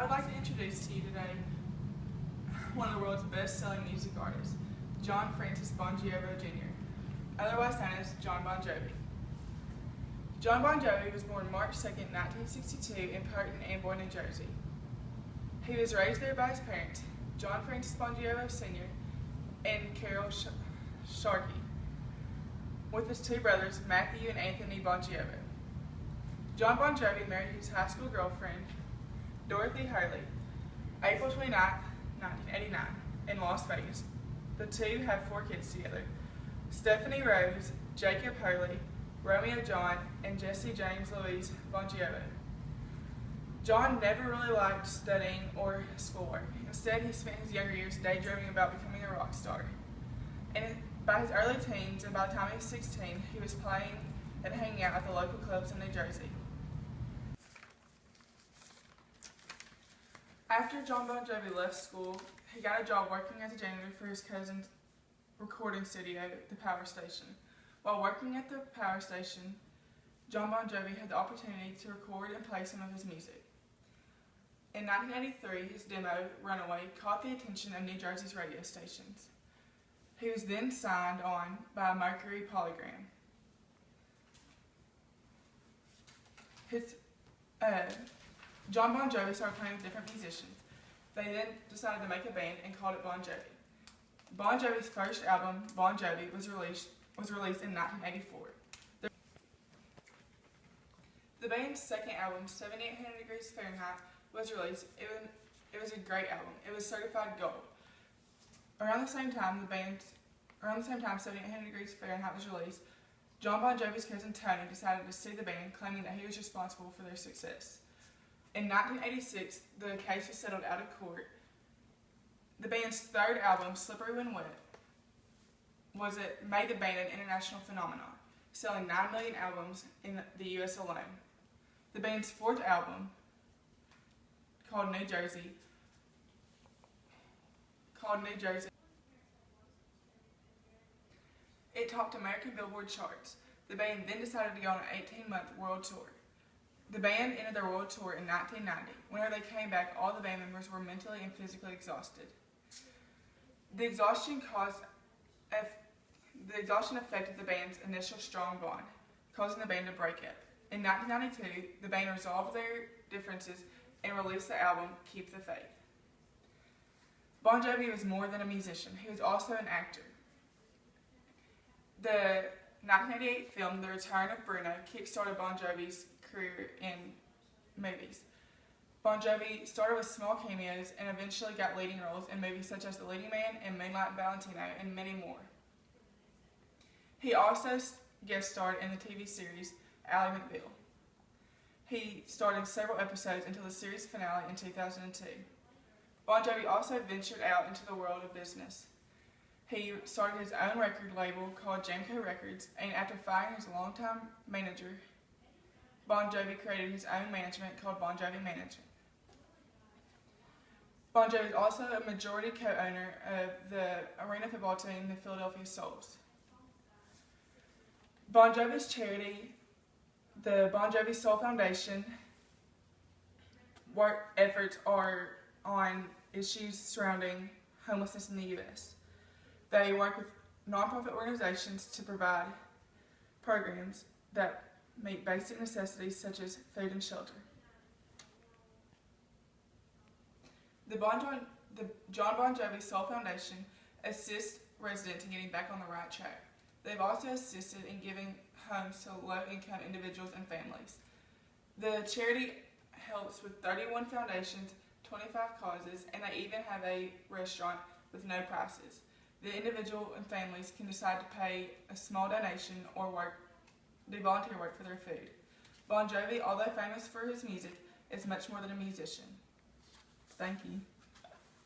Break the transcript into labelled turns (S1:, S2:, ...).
S1: I would like to introduce to you today one of the world's best-selling music artists, John Francis Bon Jovi Jr., otherwise known as Jon Bon Jovi. Jon Bon Jovi was born March 2, 1962 in Perton Amboy, New Jersey. He was raised there by his parents, John Francis Bon Jovi Sr. and Carol Sharkey, with his two brothers, Matthew and Anthony Bon Jovi. Jon Bon Jovi married his high school girlfriend, Dorothy Hurley, April 29, 1989, in Las Vegas. The two have 4 kids together: Stephanie Rose, Jacob Hurley, Romeo John, and Jesse James Louise Bon Jovi. John never really liked studying or schoolwork. Instead, he spent his younger years daydreaming about becoming a rock star. And by his early teens, and by the time he was 16, he was playing and hanging out at the local clubs in New Jersey. After Jon Bon Jovi left school, he got a job working as a janitor for his cousin's recording studio, the Power Station. While working at the Power Station, Jon Bon Jovi had the opportunity to record and play some of his music. In 1983, his demo, Runaway, caught the attention of New Jersey's radio stations. He was then signed on by Mercury Polygram. Jon Bon Jovi started playing with different musicians. They then decided to make a band and called it Bon Jovi. Bon Jovi's first album, Bon Jovi, was released in 1984. The band's second album, 7800 Degrees Fahrenheit, was released. It was a great album. It was certified gold. Around the same time 7800 Degrees Fahrenheit was released, Jon Bon Jovi's cousin Tony decided to sue the band, claiming that he was responsible for their success. In 1986, the case was settled out of court. The band's third album, Slippery When Wet, made the band an international phenomenon, selling 9 million albums in the US alone. The band's fourth album, called New Jersey, it topped American Billboard charts. The band then decided to go on an 18-month world tour. The band ended their world tour in 1990. Whenever they came back, all the band members were mentally and physically exhausted. The exhaustion affected the band's initial strong bond, causing the band to break up. In 1992, the band resolved their differences and released the album Keep the Faith. Bon Jovi was more than a musician. He was also an actor. The 1988 film The Return of Bruno kick-started Bon Jovi's career in movies. Bon Jovi started with small cameos and eventually got leading roles in movies such as The Leading Man and Moonlight Valentino and many more. He also guest starred in the TV series Ally McBeal. He starred in several episodes until the series finale in 2002. Bon Jovi also ventured out into the world of business. He started his own record label called Jamco Records, and after firing his longtime manager, Bon Jovi created his own management called Bon Jovi Management. Bon Jovi is also a majority co-owner of the arena football team, the Philadelphia Souls. Bon Jovi's charity, the Bon Jovi Soul Foundation, work efforts are on issues surrounding homelessness in the U.S. They work with nonprofit organizations to provide programs that meet basic necessities such as food and shelter. The Jon Bon Jovi Soul Foundation assists residents in getting back on the right track. They've also assisted in giving homes to low-income individuals and families. The charity helps with 31 foundations, 25 causes, and they even have a restaurant with no prices. The individual and families can decide to pay a small donation or do volunteer work for their food. Bon Jovi, although famous for his music, is much more than a musician. Thank you.